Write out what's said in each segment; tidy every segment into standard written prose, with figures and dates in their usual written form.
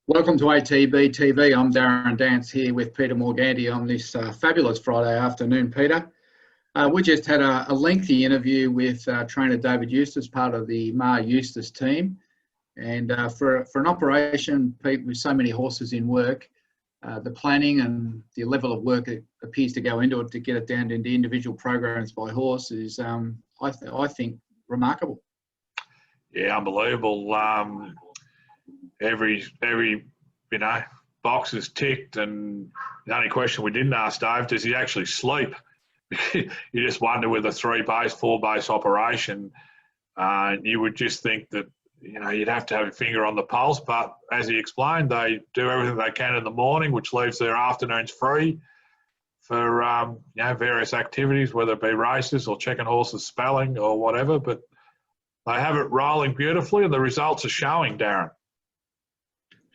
Welcome to ATB TV. I'm Darren Dance here with Peter Morganti on this fabulous Friday afternoon, Peter. We just had a lengthy interview with trainer David Eustace, part of the Mar Eustace team. And for an operation, Pete, with so many horses in work, the planning and the level of work that appears to go into it to get it down into individual programs by horse is, I think, remarkable. Yeah, unbelievable. Every box is ticked, and the only question we didn't ask Dave, does he actually sleep? You just wonder with a 3-base, 4-base operation, you would just think that you'd have to have a finger on the pulse. But as he explained, they do everything they can in the morning, which leaves their afternoons free for various activities, whether it be races or checking horses' spelling or whatever. But they have it rolling beautifully, and the results are showing, Darren.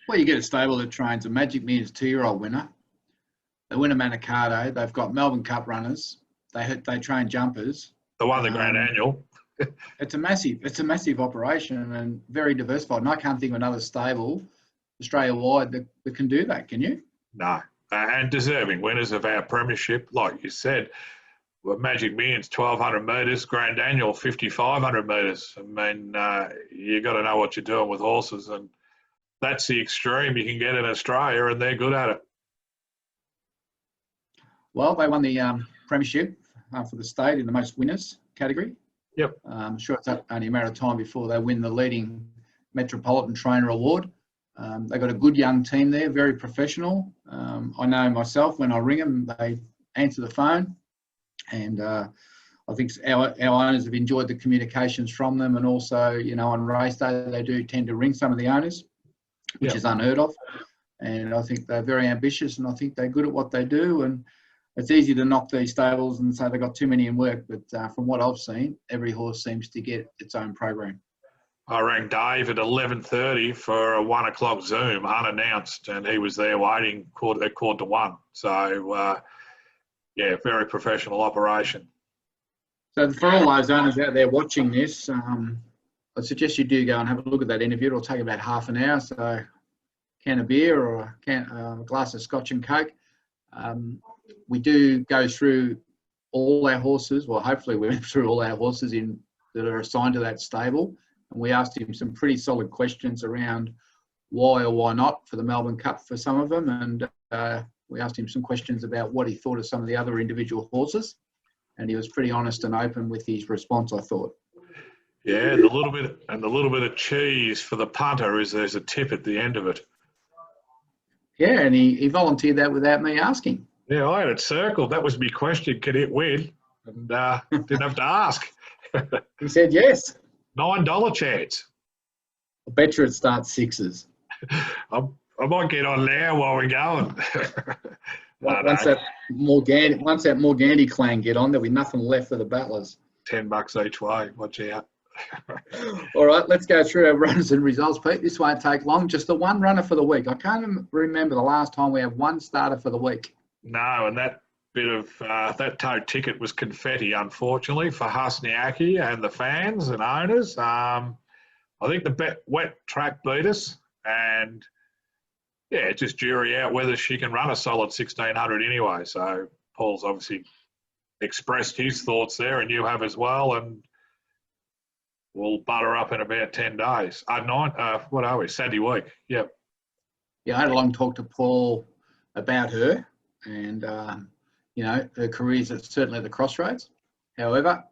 Well, you get a stable that trains a Magic Millions 2-year-old winner. They win a Manicato. They've got Melbourne Cup runners. They train jumpers. They won the Grand Annual. It's a massive operation and very diversified. And I can't think of another stable Australia-wide that can do that. Can you? No. And deserving winners of our premiership, like you said, Magic Millions 1,200 metres, Grand Annual 5,500 metres. I mean, you got to know what you're doing with horses, and that's the extreme you can get in Australia, and they're good at it. Well, they won the premiership for the state in the most winners category. Yep. I'm sure it's only a matter of time before they win the leading Metropolitan Trainer Award. They've got a good young team there, very professional. I know myself, when I ring them, they answer the phone. And I think our owners have enjoyed the communications from them. And also, on race day, they do tend to ring some of the owners, which is unheard of. And I think they're very ambitious, and I think they're good at what they do. And it's easy to knock these stables and say they've got too many in work. But from what I've seen, every horse seems to get its own program. I rang Dave at 11:30 for a 1 o'clock Zoom, unannounced, and he was there waiting at 1:15. So, very professional operation. So for all those owners out there watching this, I suggest you do go and have a look at that interview. It'll take about half an hour. So a can of beer or a glass of Scotch and Coke. We do go through all our horses. Well, hopefully we went through all our horses that are assigned to that stable. And we asked him some pretty solid questions around why or why not for the Melbourne Cup for some of them. And we asked him some questions about what he thought of some of the other individual horses. And he was pretty honest and open with his response, I thought. Yeah, the little bit of cheese for the punter is there's a tip at the end of it. Yeah, and he volunteered that without me asking. Yeah, I had it circled. That was my question. Can it win? And didn't have to ask. He said yes. $9 chance. I bet you it starts 6s. I might get on now while we're going. Once that Morganti clan get on, there'll be nothing left for the battlers. $10 each way. Watch out. All right, let's go through our runners and results, Pete. This won't take long. Just the one runner for the week. I can't remember the last time we have one starter for the week. No, and that bit of that tote ticket was confetti, unfortunately, for Husniaki and the fans and owners. I think the wet track beat us, and just jury out whether she can run a solid 1,600 anyway. So Paul's obviously expressed his thoughts there, and you have as well, and we'll butter up in about 10 days. What are we? Saturday week. Yep. Yeah, I had a long talk to Paul about her, and her career's certainly at the crossroads. However,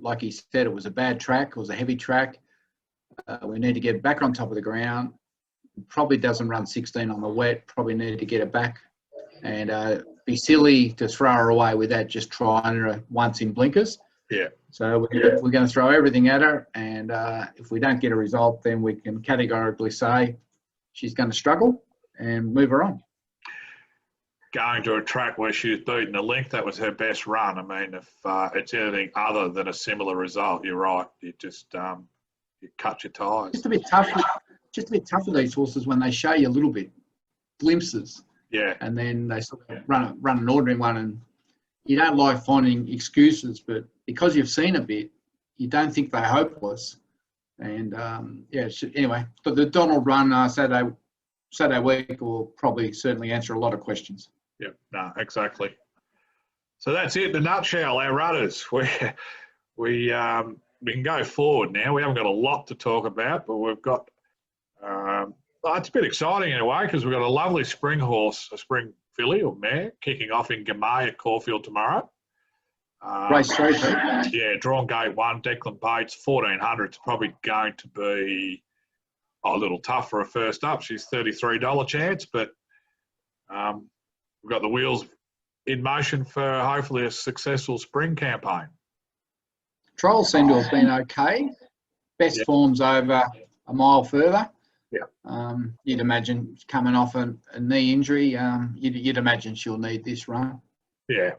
like he said, it was a bad track. It was a heavy track. We need to get back on top of the ground. Probably doesn't run 16 on the wet. Probably need to get it back, and be silly to throw her away with that. Just trying her once in blinkers. Yeah. So we're going to throw everything at her, and if we don't get a result, then we can categorically say she's going to struggle and move her on. Going to a track where she was beaten a length, that was her best run. I mean, if it's anything other than a similar result, you're right. You just you cut your ties. Just a bit tough for these horses when they show you a little bit glimpses. Yeah. And then they sort of run an ordinary one, and you don't like finding excuses, but because you've seen a bit, you don't think they're hopeless. And anyway, but the Donald run Saturday Saturday week will probably certainly answer a lot of questions. Yep, no, exactly. So that's it in a nutshell, our rudders. We can go forward now. We haven't got a lot to talk about, but we've got, it's a bit exciting in a way because we've got a lovely spring horse, a spring filly or mare, kicking off in Gamay at Caulfield tomorrow. Race 3, Pete. Yeah, drawn gate 1, Declan Bates, 1400. It's probably going to be a little tough for a first up. She's $33 chance, but we've got the wheels in motion for hopefully a successful spring campaign. Trials seem to have been okay. Best form's over a mile further. Yeah. You'd imagine coming off a knee injury, you'd imagine she'll need this run. Yeah.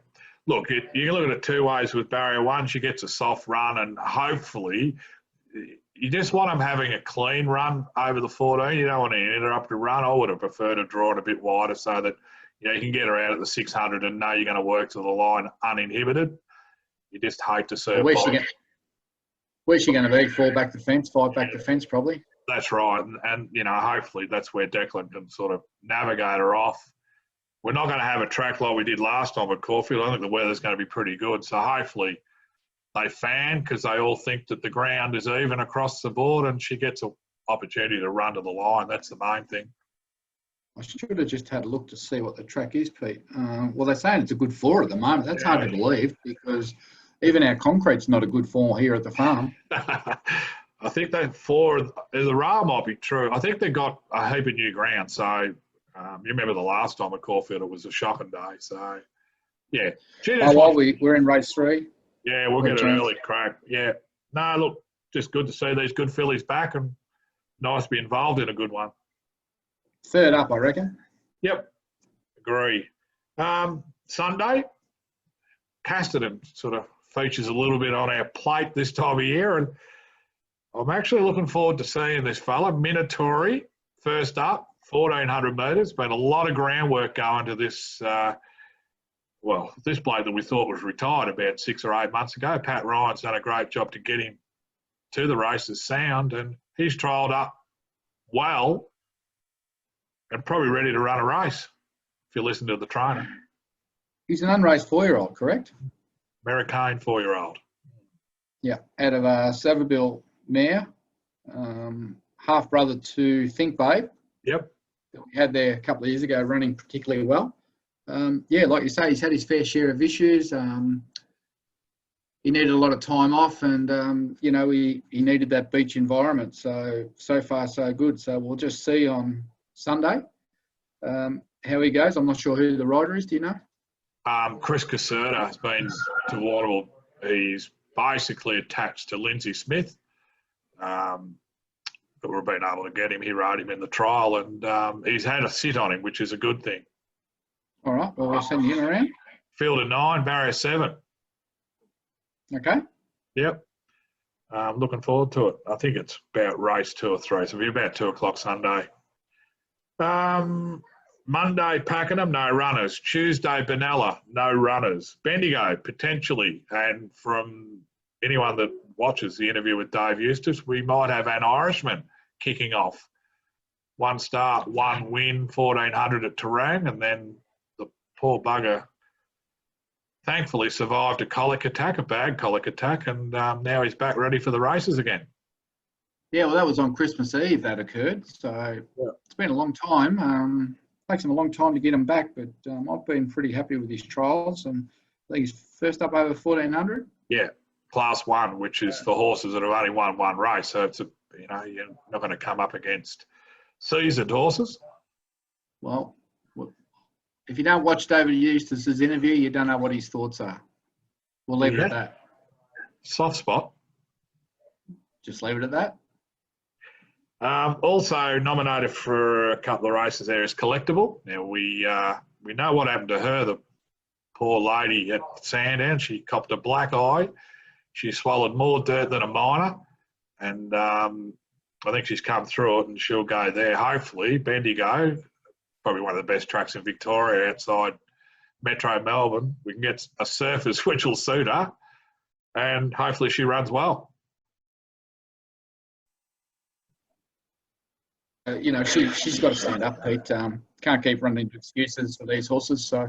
Look, you can look at it two ways with barrier 1. She gets a soft run, and hopefully you just want them having a clean run over the 14. You don't want to interrupt a run. I would have preferred to draw it a bit wider so that you can get her out at the 600 and know you're going to work to the line uninhibited. You just hate to see her. Where's she going to be? 4 back the fence, 5 back the fence, probably. That's right, and hopefully that's where Declan can sort of navigate her off. We're not going to have a track like we did last time at Caulfield. I think the weather's going to be pretty good, so hopefully they fan because they all think that the ground is even across the board, and she gets an opportunity to run to the line. That's the main thing. I should have just had a look to see what the track is, Pete. Well, they're saying it's a good floor at the moment. That's hard to believe because even our concrete's not a good floor here at the farm. I think the rail might be true. I think they got a heap of new ground. So you remember the last time at Caulfield, it was a shocking day. So, yeah. We're in race 3. Yeah, we'll get an early crack. Yeah. No, look, just good to see these good fillies back and nice to be involved in a good one. Third up, I reckon. Yep, agree. Sunday, Casterton sort of features a little bit on our plate this time of year, and I'm actually looking forward to seeing this fella, Minatori, first up, 1,400 metres. Been a lot of groundwork going to this, this bloke that we thought was retired about 6 or 8 months ago. Pat Ryan's done a great job to get him to the races sound, and he's trialled up well and probably ready to run a race if you listen to the trainer. He's an unraced 4-year-old, correct? American 4-year-old. Yeah, out of a Savabeel mare, half brother to Think Babe. Yep. That we had there a couple of years ago, running particularly well. Like you say, he's had his fair share of issues. He needed a lot of time off, and he needed that beach environment. So far so good. So we'll just see on Sunday how he goes. I'm not sure who the rider is. Do you know? Chris Caserta has been to Waterville. He's basically attached to Lindsay Smith. But we've been able to get him. He rode him in the trial, and he's had a sit on him, which is a good thing. All right. Well, we'll send him around. Field of 9, barrier 7. Okay. Yep. Looking forward to it. I think it's about race 2 or 3, so it'll be about 2 o'clock Sunday. Monday, Pakenham, no runners. Tuesday, Benalla, no runners. Bendigo, potentially. And from anyone that watches the interview with Dave Eustace, we might have an Irishman kicking off. 1 start, 1 win, 1,400 at Terang, and then the poor bugger thankfully survived a colic attack, a bad colic attack, and now he's back ready for the races again. Yeah, well, that was on Christmas Eve that occurred, so It's been a long time. Takes him a long time to get him back, but I've been pretty happy with his trials, and I think he's first up over 1,400. Yeah, Class 1, which is for horses that have only won 1 race, so it's you're not going to come up against seasoned horses. Well, if you don't watch David Eustace's interview, you don't know what his thoughts are. We'll leave it at that. Soft spot. Just leave it at that. Also nominated for a couple of races there is Collectible. Now, we know what happened to her, the poor lady at Sandown. She copped a black eye. She swallowed more dirt than a miner. And I think she's come through it and she'll go there. Hopefully, Bendigo, probably one of the best tracks in Victoria outside Metro Melbourne. We can get a surface which will suit her. And hopefully she runs well. you know, she's got to stand up, Pete. Can't keep running into excuses for these horses. So,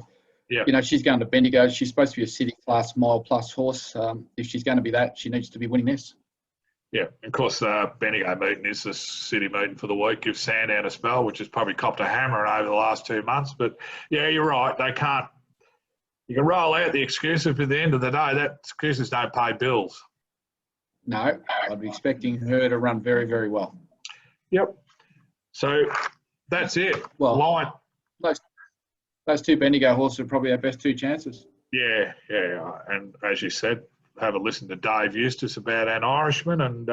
Yeah. you know, she's going to Bendigo. She's supposed to be a city class mile plus horse. If she's going to be that, she needs to be winning this. Yeah, of course, Bendigo meeting is the city meeting for the week. Give Sandown a spell, which has probably copped a hammering over the last 2 months. But yeah, you're right. They can't. You can roll out the excuses, but at the end of the day, that excuses don't pay bills. No, I'd be expecting her to run very, very well. Yep. So that's it. Well, Line. Those two Bendigo horses are probably our best two chances. Yeah. And as you said, have a listen to Dave Eustace about an Irishman, and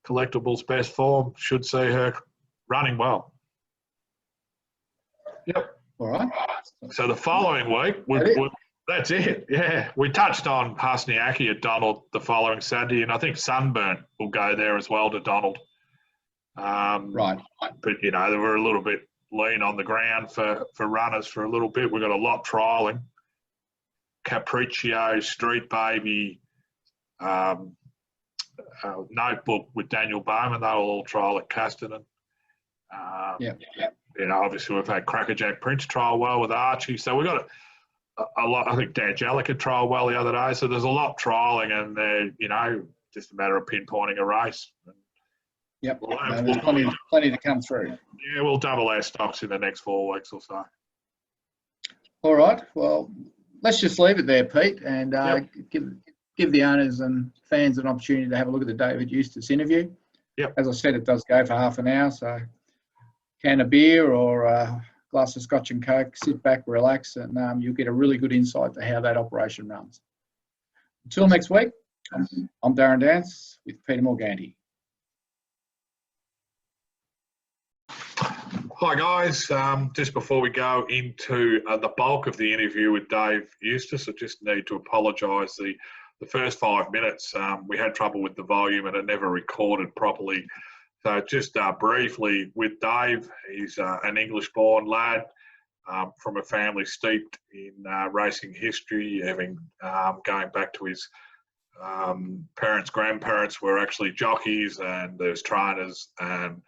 Collectibles' best form should see her running well. Yep. All right. So the following week, that's it. Yeah, we touched on Hasniaki at Donald the following Saturday, and I think Sunburn will go there as well to Donald. Right. But you know, they were a little bit lean on the ground for runners for a little bit. We got a lot trialling. Capriccio, Street Baby, Notebook with Daniel Bowman. They'll all trial at Casterton. Yeah. You know, obviously we've had Crackerjack Prince trial well with Archie. So we've got a lot. I think Dan Jellica trial well the other day. So there's a lot trialling, and you know, just a matter of pinpointing a race. Yep. There's plenty to come through. Yeah, we'll double our stocks in the next 4 weeks or so. All right. Well, let's just leave it there, Pete, and give the owners and fans an opportunity to have a look at the David Eustace interview. Yep. As I said, it does go for half an hour, so can of beer or a glass of Scotch and Coke, sit back, relax, and you'll get a really good insight to how that operation runs. Until next week, I'm Darren Dance with Peter Morganti. Hi guys, just before we go into the bulk of the interview with Dave Eustace, I just need to apologise. The first 5 minutes, we had trouble with the volume and it never recorded properly. So just briefly with Dave, he's an English-born lad from a family steeped in racing history, having going back to his parents, grandparents were actually jockeys, and there's trainers, and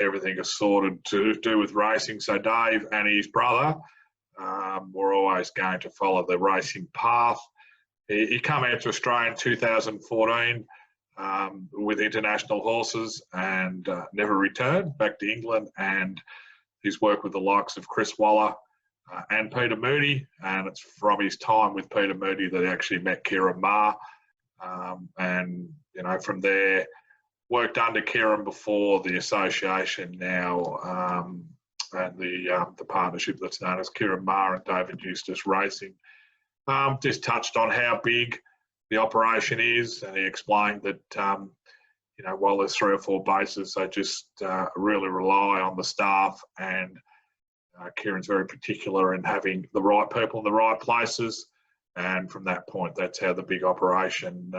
everything assorted to do with racing. So Dave and his brother were always going to follow the racing path. He came out to Australia in 2014 with international horses and never returned back to England, and he's worked with the likes of Chris Waller and Peter Moody, and it's from his time with Peter Moody that he actually met Kieran Maher, and you know, from there worked under Kieran before the association now, and the partnership that's known as Kieran Maher and David Eustace Racing. Just touched on how big the operation is, and he explained that you know, while there's 3 or 4 bases, they just really rely on the staff, and Kieran's very particular in having the right people in the right places, and from that point, that's how the big operation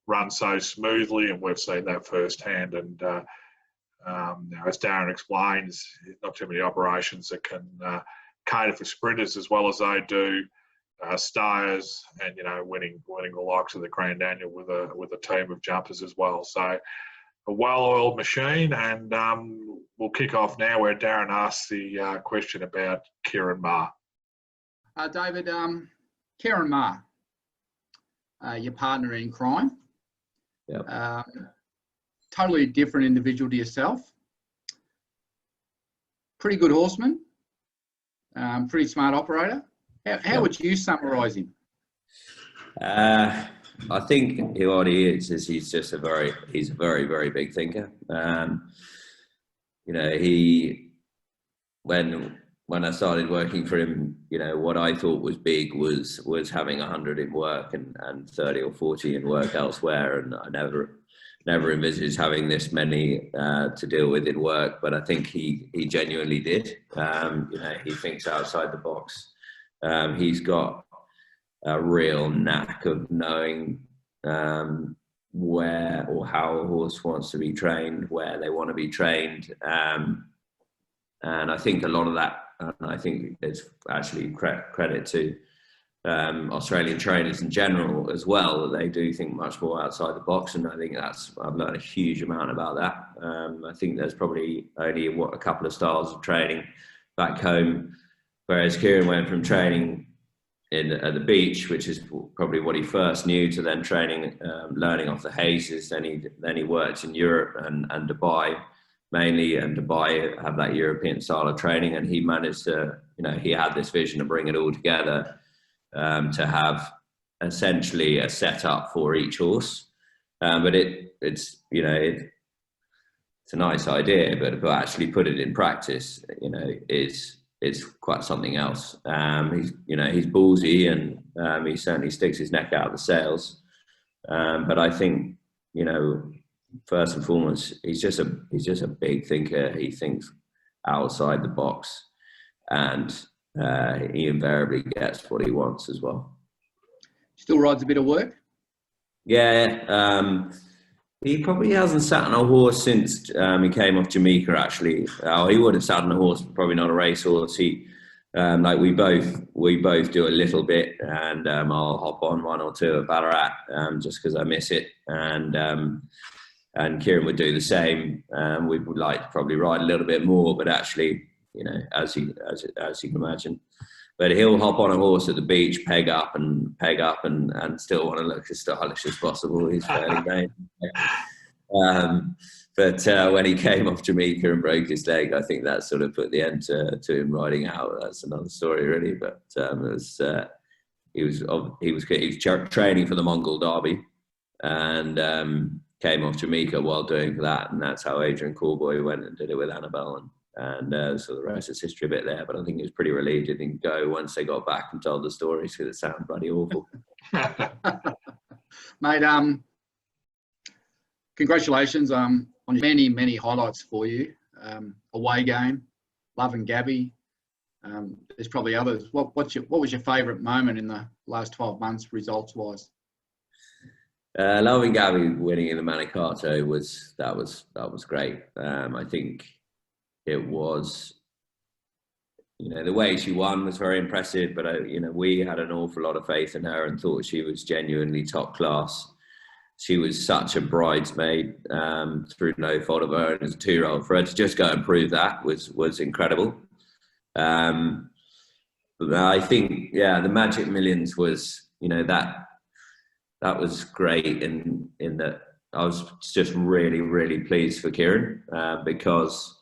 runs so smoothly, and we've seen that firsthand. And now, as Darren explains, not too many operations that can cater for sprinters as well as they do stayers, and you know, winning the likes of the Grand Annual with a team of jumpers as well. So a well-oiled machine, and we'll kick off now where Darren asks the question about Kieran Maher. David, Kieran Maher, your partner in crime. Yep. Totally different individual to yourself. Pretty good horseman. Pretty smart operator. How would you summarise him? I think what he is he's just a very, very big thinker. You know, when I started working for him, you know, what I thought was big was having 100 in work and 30 or 40 in work elsewhere, and I never envisaged having this many to deal with in work. But I think he genuinely did. You know, he thinks outside the box. He's got a real knack of knowing where or how a horse wants to be trained, where they want to be trained. And I think a lot of that, and I think it's actually credit to Australian trainers in general as well, that they do think much more outside the box, and I think I've learned a huge amount about that. I think there's probably only a couple of styles of training back home, whereas Kieran went from training at the beach, which is probably what he first knew, to then training, learning off the hazes. Then he worked in Europe and Dubai mainly, and Dubai have that European style of training, and he managed to, he had this vision to bring it all together, to have essentially a setup for each horse. But it's a nice idea, but to actually put it in practice, is quite something else. He's ballsy, and he certainly sticks his neck out of the sails. But I think, first and foremost, he's just a big thinker. He thinks outside the box, and he invariably gets what he wants as well. Still rides a bit of work? Yeah. He probably hasn't sat on a horse since he came off Jamaica, actually. He would have sat on a horse, but probably not a racehorse. We both do a little bit, and I'll hop on one or two at Ballarat just because I miss it. And Kieran would do the same. We would like to probably ride a little bit more, but actually, as you can imagine. But he'll hop on a horse at the beach, peg up and still want to look as stylish as possible. He's fairly vain. But when he came off Jamaica and broke his leg, I think that sort of put the end to him riding out. That's another story, really. But he was training for the Mongol Derby, and came off Jamaica while doing that, and that's how Adrian Callboy went and did it with Annabelle. And so the rest is history a bit there, but I think he was pretty relieved he didn't go once they got back and told the stories, because it sounded bloody awful. Mate, congratulations on many, many highlights for you. Away game, Love and Gabby. There's probably others. What was your favourite moment in the last 12 months, results-wise? Love and Gabby winning in the Manicato was great. I think it was, the way she won was very impressive, but we had an awful lot of faith in her and thought she was genuinely top class. She was such a bridesmaid through no fault of her own as a 2-year-old. For her to just go and prove that was incredible. But I think, the Magic Millions was, that was great in that I was just really, really pleased for Kieran because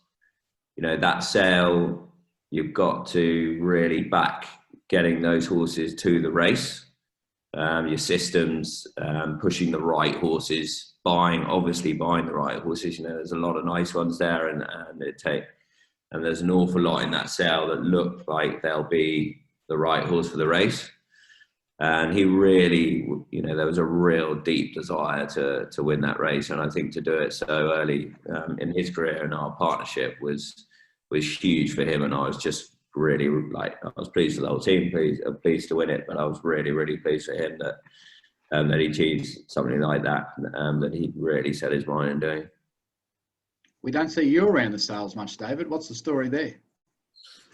that sale, you've got to really back getting those horses to the race. Your systems, pushing the right horses, buying the right horses. There's a lot of nice ones there, and there's an awful lot in that sale that look like they'll be the right horse for the race. And he really, there was a real deep desire to win that race, and I think to do it so early in his career and our partnership was huge for him. And I was just really I was pleased with the whole team, pleased to win it, but I was really, really pleased for him that he achieved something like that, that he really set his mind on doing. We don't see you around the sales much, David. What's the story there?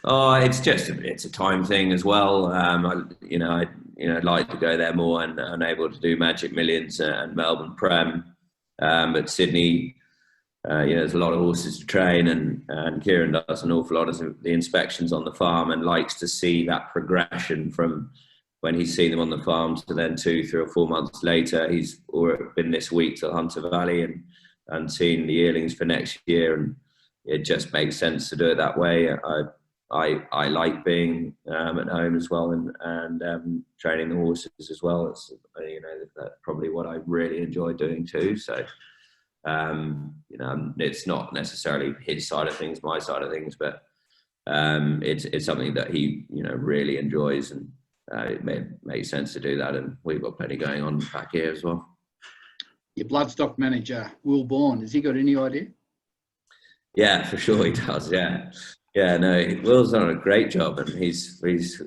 Oh, it's a time thing as well. I'd like to go there more and unable to do Magic Millions and Melbourne Prem, but Sydney. There's a lot of horses to train, and Kieran does an awful lot of the inspections on the farm and likes to see that progression from when he's seen them on the farm to then 2, 3 or 4 months later. He's been this week to Hunter Valley and seen the yearlings for next year, and it just makes sense to do it that way. I like being at home as well and training the horses as well. It's that's probably what I really enjoy doing too. So. It's not necessarily his side of things, my side of things, but it's something that he, really enjoys, and it made sense to do that. And we've got plenty going on back here as well. Your bloodstock manager, Will Bourne, has he got any idea? Yeah, for sure he does. Yeah. No, Will's done a great job, and he finds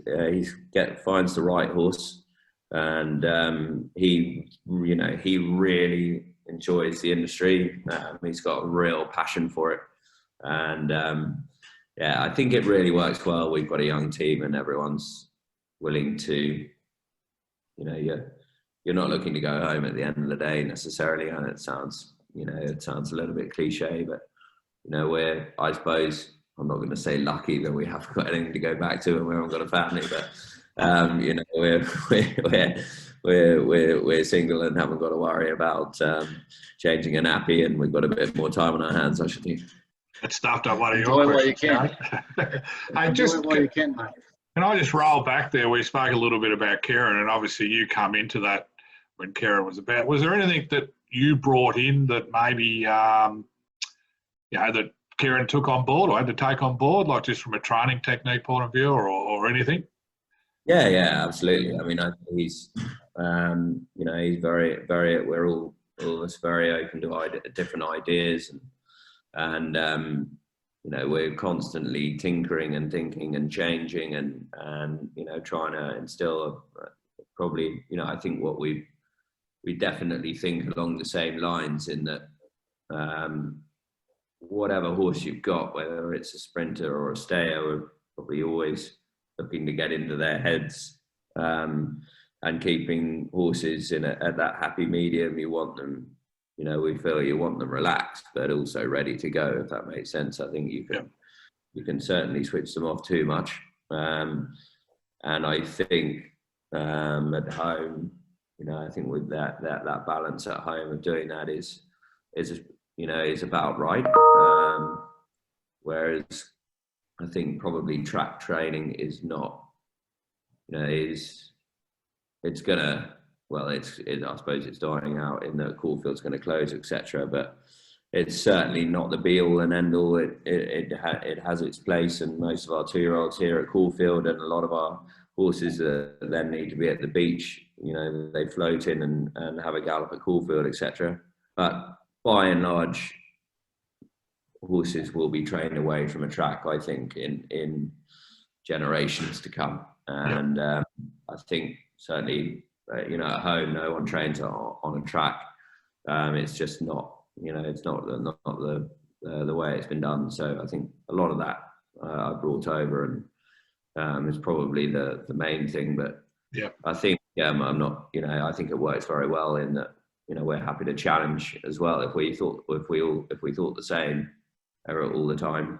the right horse, and he really enjoys the industry. He's got a real passion for it, and I think it really works well. We've got a young team, and everyone's willing to you know, you're not looking to go home at the end of the day necessarily. And it sounds, you know, it sounds a little bit cliche, but, you know, I suppose, I'm not going to say lucky that we haven't got anything to go back to and we haven't got a family, but, you know, we're single and haven't got to worry about changing a nappy, and we've got a bit more time on our hands, I should think. It stuffed up one of Enjoy your while you questions, can. Hey, Enjoy while you can, mate. Can I just roll back there? We spoke a little bit about Karen, and obviously you come into that when Karen was about. Was there anything that you brought in that maybe, you know, that Karen took on board or had to take on board, like just from a training technique point of view, or anything? Yeah, absolutely. I mean, I think he's, you know, he's very, we're all of us very open to different ideas, and you know, we're constantly tinkering and thinking and changing and you know, trying to instill probably, you know, I think what we definitely think along the same lines, in that whatever horse you've got, whether it's a sprinter or a stayer, we're probably always looking to get into their heads, and keeping horses at that happy medium. You want them, you know, we feel you want them relaxed, but also ready to go, if that makes sense. I think you can certainly switch them off too much. And I think at home, you know, I think with that balance at home of doing that is, you know, is about right. Whereas I think probably track training is not, you know, it's gonna, well, I suppose it's dying out in that Caulfield's going to close, etc. But it's certainly not the be all and end all. It has its place, and most of our 2-year-olds here at Caulfield, and a lot of our horses that then need to be at the beach, you know, they float in and have a gallop at Caulfield, etc. But by and large, horses will be trained away from a track, I think, in generations to come. And I think certainly, you know, at home, no one trains on a track. It's just not, you know, it's not the way it's been done. So I think a lot of that I brought over, and it's probably the main thing. But I think I'm not, you know, I think it works very well in that, you know, we're happy to challenge as well. If we thought the same all the time,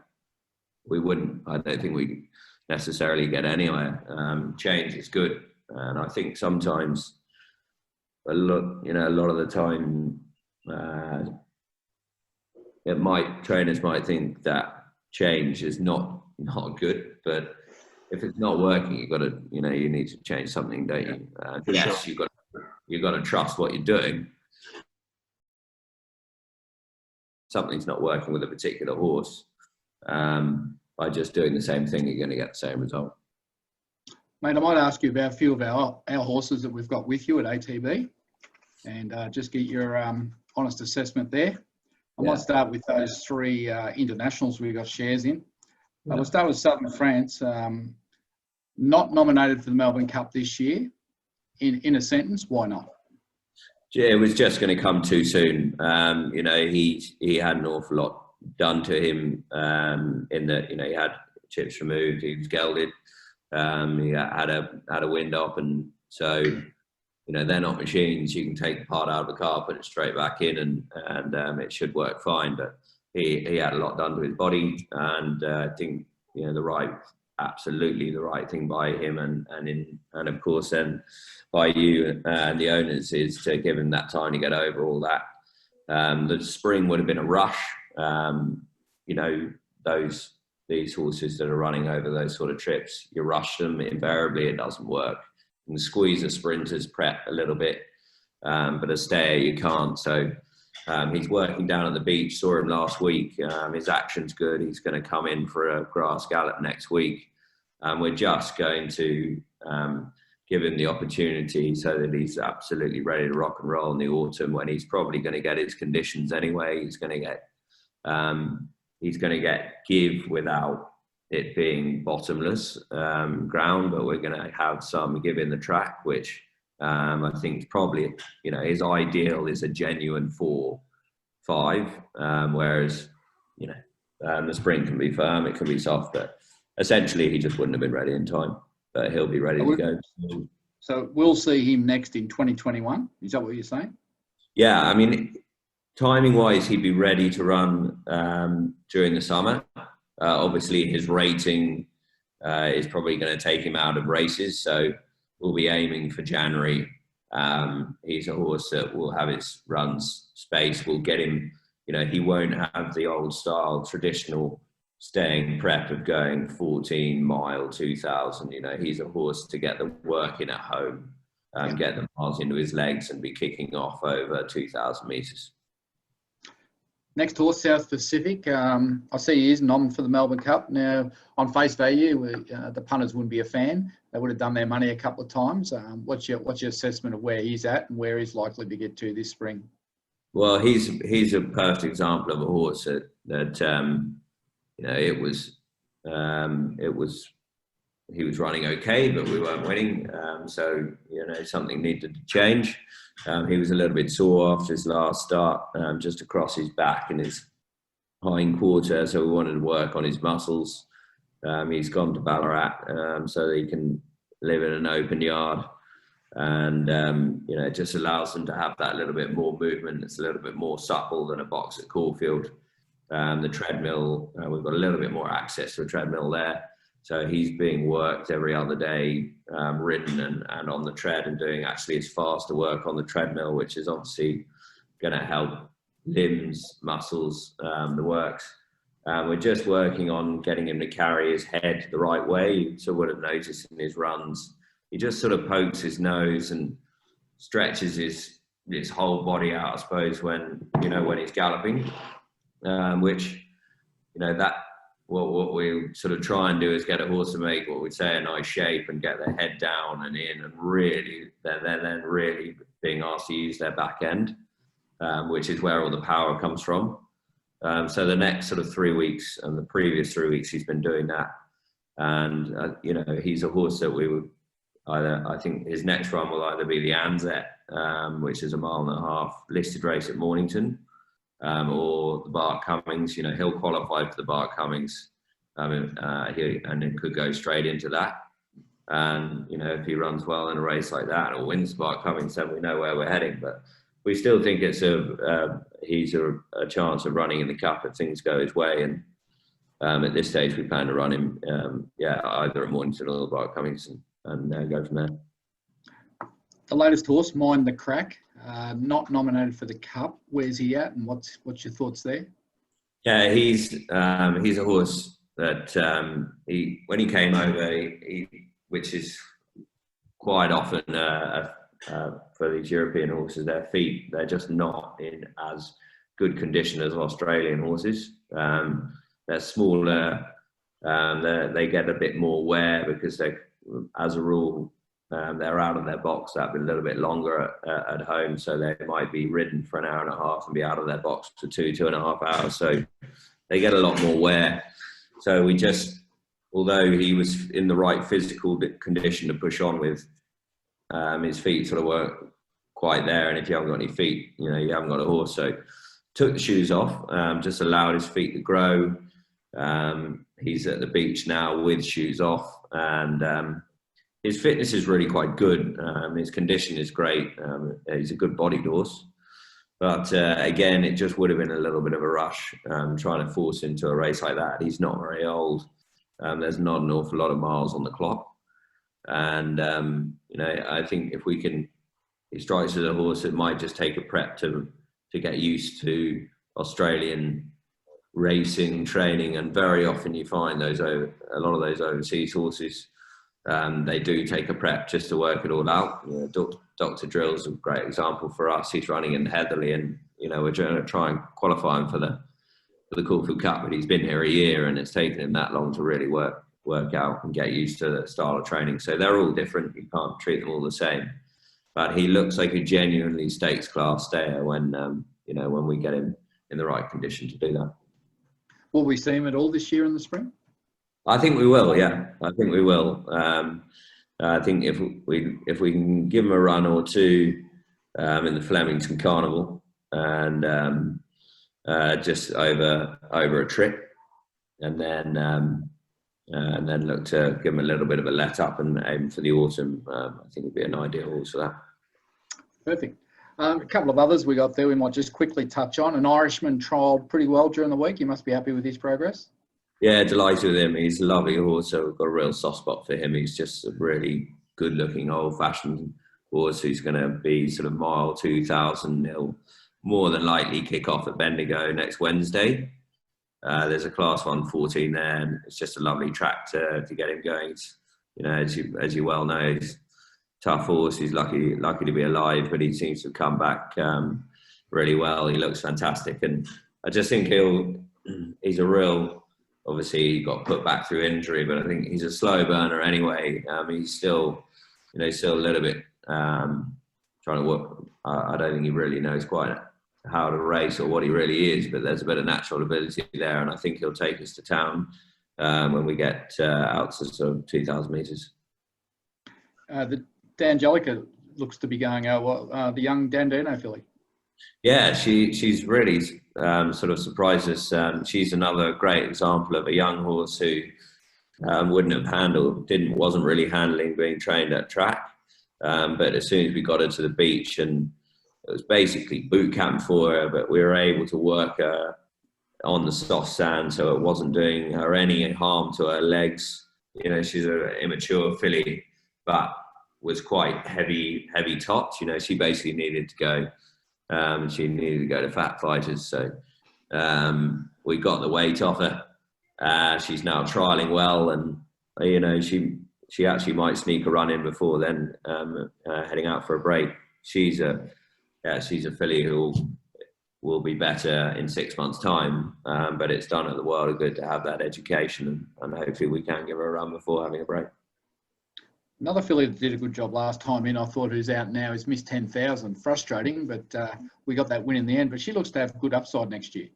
we wouldn't. I don't think we necessarily get anywhere. Change is good, and I think sometimes a lot of the time, trainers might think that change is not good, but if it's not working, you need to change something, don't you? Yes, sure. You've got to trust what you're doing. Something's not working with a particular horse. By just doing the same thing, you're going to get the same result. Mate, I might ask you about a few of our horses that we've got with you at ATB, and just get your honest assessment there. I might start with those 3 internationals we got shares in. We'll start with Southern France. Not nominated for the Melbourne Cup this year. In a sentence, why not? It was just going to come too soon. You know, he had an awful lot done to him, in that, you know, he had chips removed, he was gelded, he had a wind up, and so, you know, they're not machines. You can take the part out of the car, put it straight back in, and it should work fine. But he had a lot done to his body, and I think, you know, absolutely the right thing by him, and of course then by you and the owners, is to give him that time to get over all that. The spring would have been a rush. You know, these horses that are running over those sort of trips, you rush them, invariably it doesn't work. You can squeeze a sprinter's prep a little bit, but a stayer you can't. So he's working down at the beach, saw him last week. His action's good. He's going to come in for a grass gallop next week. We're just going to give him the opportunity so that he's absolutely ready to rock and roll in the autumn, when he's probably going to get his conditions anyway. He's going to get give without it being bottomless ground, but we're going to have some give in the track, which I think probably, you know, his ideal is a genuine 4-5, whereas, you know, the spring can be firm, it can be soft, but essentially he just wouldn't have been ready in time, but he'll be ready to go. So we'll see him next in 2021. Is that what you're saying? Yeah, I mean, timing wise, he'd be ready to run during the summer. Obviously, his rating is probably going to take him out of races, so we'll be aiming for January. He's a horse that will have his runs space. We'll get him, you know, he won't have the old style traditional staying prep of going 14 mile, 2000. You know, he's a horse to get the work in at home, get the miles into his legs and be kicking off over 2000 metres. Next horse, South Pacific. I see he is nom for the Melbourne Cup. Now, on face value, the punters wouldn't be a fan. They would have done their money a couple of times. What's your assessment of where he's at and where he's likely to get to this spring? Well, he's a perfect example of a horse that you know, he was running okay, but we weren't winning. So, you know, something needed to change. He was a little bit sore after his last start, just across his back and his hind quarter. So we wanted to work on his muscles. He's gone to Ballarat so that he can live in an open yard. And, you know, it just allows them to have that little bit more movement. It's a little bit more supple than a box at Caulfield. The treadmill, we've got a little bit more access to a treadmill there. So he's being worked every other day, ridden and on the tread, and doing actually his faster work on the treadmill, which is obviously going to help limbs, muscles, the works. We're just working on getting him to carry his head the right way. You sort of would have noticed in his runs, he just sort of pokes his nose and stretches his whole body out, I suppose, when he's galloping, which, you know, that, what we sort of try and do is get a horse to make what we'd say a nice shape and get their head down and in, and really, they're then really being asked to use their back end, which is where all the power comes from. So the next sort of 3 weeks and the previous 3 weeks, he's been doing that. And, you know, he's a horse that we would either, I think his next run will either be the Anzet, which is a 1.5 mile listed race at Mornington, or the Bart Cummings. You know, he'll qualify for the Bart Cummings, and it could go straight into that. And, you know, if he runs well in a race like that or wins the Bart Cummings, then we know where we're heading. But we still think it's he's a chance of running in the Cup if things go his way. And at this stage, we plan to run him, either at Mornington or the Bart Cummings, and go from there. The latest horse, Mind the Crack, not nominated for the Cup. Where's he at, and what's your thoughts there? Yeah, he's a horse that when he came over, which is quite often for these European horses, their feet, they're just not in as good condition as Australian horses. They're smaller, they get a bit more wear because they, as a rule, they're out of their box that a little bit longer at home, so they might be ridden for an hour and a half and be out of their box for 2.5 hours. So they get a lot more wear. So we just, although he was in the right physical condition to push on with, his feet sort of weren't quite there. And if you haven't got any feet, you know, you haven't got a horse. So took the shoes off, just allowed his feet to grow. He's at the beach now with shoes off, and his fitness is really quite good. His condition is great. He's a good bodied horse. But again, it just would have been a little bit of a rush trying to force into a race like that. He's not very old. There's not an awful lot of miles on the clock. And, you know, I think if we can, he strikes as a horse that might just take a prep to get used to Australian racing, training. And very often you find a lot of those overseas horses, they do take a prep just to work it all out. You know, Dr. Drill's a great example for us. He's running in Heatherley, and, you know, we're trying to try and qualify him for the Caulfield Cup, but he's been here a year and it's taken him that long to really work out and get used to the style of training. So they're all different. You can't treat them all the same. But he looks like a genuinely stakes class stayer when, you know, when we get him in the right condition to do that. Will we see him at all this year in the spring? I think we will, yeah. I think we will. I think if we can give him a run or two in the Flemington Carnival and just over a trip, and then and then look to give him a little bit of a let up and aim for the autumn. I think would be an ideal horse for that. Perfect. A couple of others we got there we might just quickly touch on. An Irishman trialled pretty well during the week. You must be happy with his progress. Yeah, delighted with him. He's a lovely horse, so we've got a real soft spot for him. He's just a really good-looking, old-fashioned horse who's going to be sort of mile 2,000. He'll more than likely kick off at Bendigo next Wednesday. There's a Class 1 14 there, and it's just a lovely track to get him going. It's, you know, as you well know, he's a tough horse. He's lucky to be alive, but he seems to have come back really well. He looks fantastic, and I just think he's a real. Obviously, he got put back through injury, but I think he's a slow burner anyway. He's still, you know, still a little bit trying to work. I don't think he really knows quite how to race or what he really is, but there's a bit of natural ability there, and I think he'll take us to town when we get out to sort of 2,000 metres. The D'Angelica looks to be going out well. The young Dandino filly. Yeah, she's really sort of surprised us. She's another great example of a young horse who wasn't really handling being trained at track. But as soon as we got her to the beach, and it was basically boot camp for her, but we were able to work her on the soft sand, so it wasn't doing her any harm to her legs. You know, she's an immature filly, but was quite heavy topped. You know, she basically needed to go. She needed to go to fat fighters, so we got the weight off her. She's now trialling well, and you know she actually might sneak a run in before then, heading out for a break. She's a filly who will be better in 6 months' time, but it's done her the world of good to have that education, and hopefully we can give her a run before having a break. Another filly that did a good job last time in, I thought, who's out now, is Miss 10,000. Frustrating, but we got that win in the end. But she looks to have good upside next year.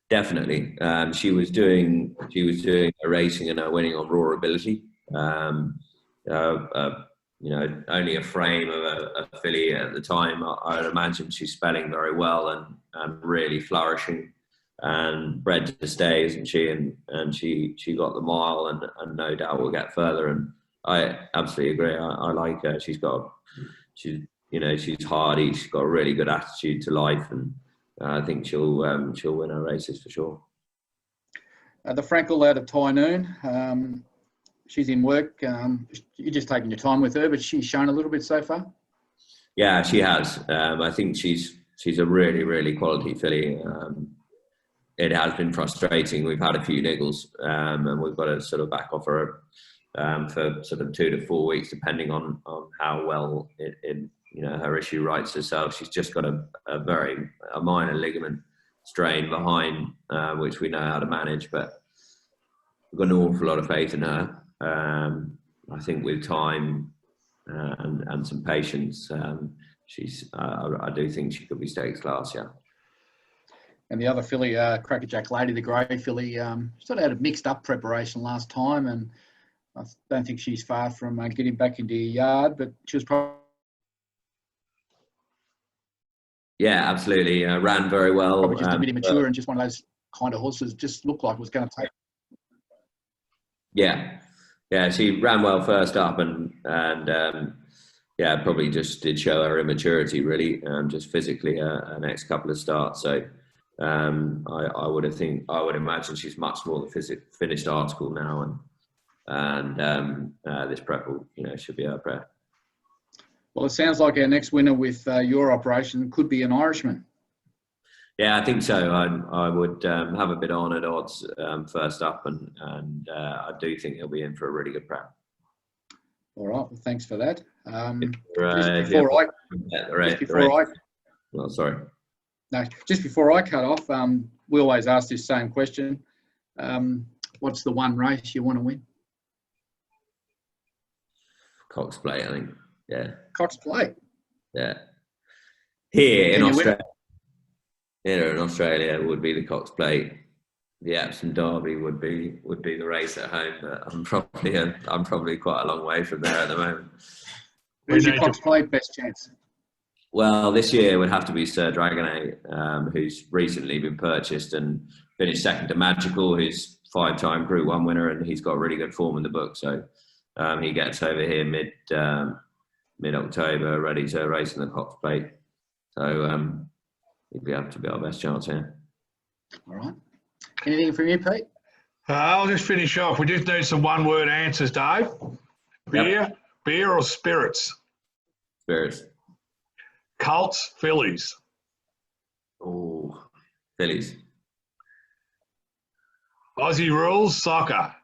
Definitely, she was doing her racing and her winning on raw ability. You know, only a frame of a filly at the time. I would imagine she's spelling very well and really flourishing, and bred to stay, isn't she? And she got the mile, and no doubt will get further. And I absolutely agree. I like her. She's hardy. She's got a really good attitude to life, and I think she'll win her races for sure. The Frankel out of Tynoon, she's in work. You're just taking your time with her, but she's shown a little bit so far. Yeah, she has. I think she's a really, really quality filly. It has been frustrating. We've had a few niggles, and we've got to sort of back off her for sort of 2 to 4 weeks, depending on how well her issue rights herself. She's just got a minor ligament strain behind, which we know how to manage, but we've got an awful lot of faith in her. I think with time and some patience, I do think she could be stakes class, yeah. And the other filly, Crackerjack Lady, the grey filly, sort of had a mixed up preparation last time, and I don't think she's far from getting back into your yard, but she was probably... Yeah, absolutely. Ran very well. Probably just a bit immature, and just one of those kind of horses just looked like it was going to take. Yeah, she ran well first up, and probably just did show her immaturity really, just physically her next couple of starts. So I would imagine she's much more the finished article now, and this prep will, should be her prep. Well, it sounds like our next winner with your operation could be an Irishman. Yeah, I think so. I would have a bit on at odds first up, and I do think he'll be in for a really good prep. All right, well, thanks for that. Just before I cut off, we always ask this same question. What's the one race you want to win? Cox Plate, I think. Yeah. Cox Plate? Yeah. Here in Australia. Here in Australia would be the Cox Plate. The Epsom Derby would be the race at home, but I'm probably quite a long way from there at the moment. Who's your Cox Plate best chance? Well, this year would have to be Sir Dragonet, who's recently been purchased and finished second to Magical, who's 5-time Group 1 winner, and he's got really good form in the book. So he gets over here mid-October, ready to race in the Cox Plate. So he'd be able to be our best chance here. All right. Anything from you, Pete? I'll just finish off. We just need some one-word answers, Dave. Beer or spirits? Spirits. Colts, fillies? Oh, fillies. Aussie rules, soccer?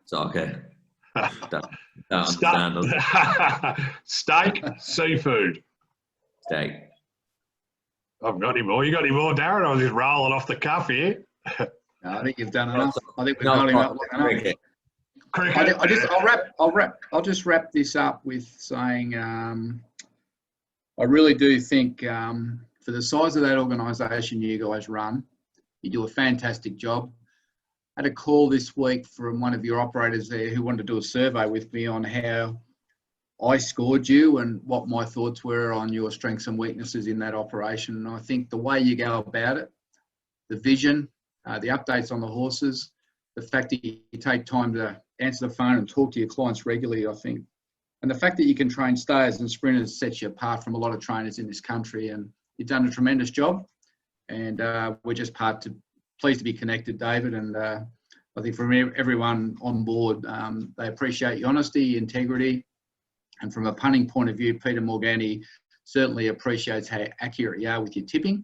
Soccer. Don't understand them. Steak, seafood? Steak. I haven't got any more. You got any more, Darren? I was just rolling off the cuff here. No, I think you've done enough. I think we've got enough. Cricket. Cricket. I'll just wrap this up with saying I really do think for the size of that organisation you guys run, you do a fantastic job. I had a call this week from one of your operators there who wanted to do a survey with me on how I scored you and what my thoughts were on your strengths and weaknesses in that operation. And I think the way you go about it, the vision, the updates on the horses, the fact that you take time to answer the phone and talk to your clients regularly, I think, and the fact that you can train stayers and sprinters sets you apart from a lot of trainers in this country. And you've done a tremendous job. And we're just pleased to be connected, David. And I think from everyone on board, they appreciate your honesty, integrity. And from a punting point of view, Peter Morgani certainly appreciates how accurate you are with your tipping.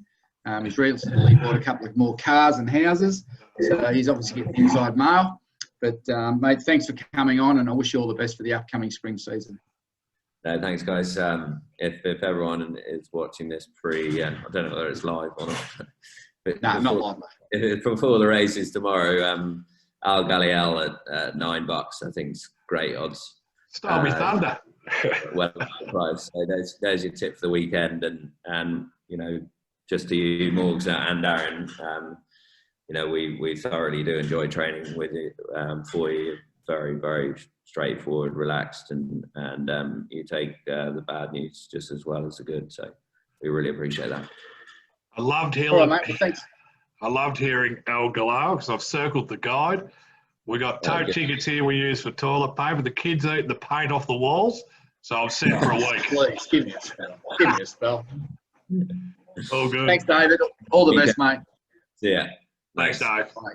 He's recently bought a couple of more cars and houses, so he's obviously getting inside mail. But, mate, thanks for coming on, and I wish you all the best for the upcoming spring season. No, thanks, guys. If everyone is watching this I don't know whether it's live or not. But no, not live, mate. If before the races tomorrow, Al Galliel at $9, I think it's great odds. Stole me thunder. Well priced. So there's your tip for the weekend, and you know, just to you, Morgs and Darren, you know, we thoroughly do enjoy training with you for you. Very, very straightforward, relaxed, and you take the bad news just as well as the good. So we really appreciate that. I loved hearing. All right, mate. Well, thanks. I loved hearing El Galal because I've circled the guide. We got tote tickets here we use for toilet paper. The kids eat the paint off the walls, so I'm set for a week. Please give me a spell. Give me a spell. All good. Thanks, David. All the best, mate. See ya. Thanks, Dave. Bye.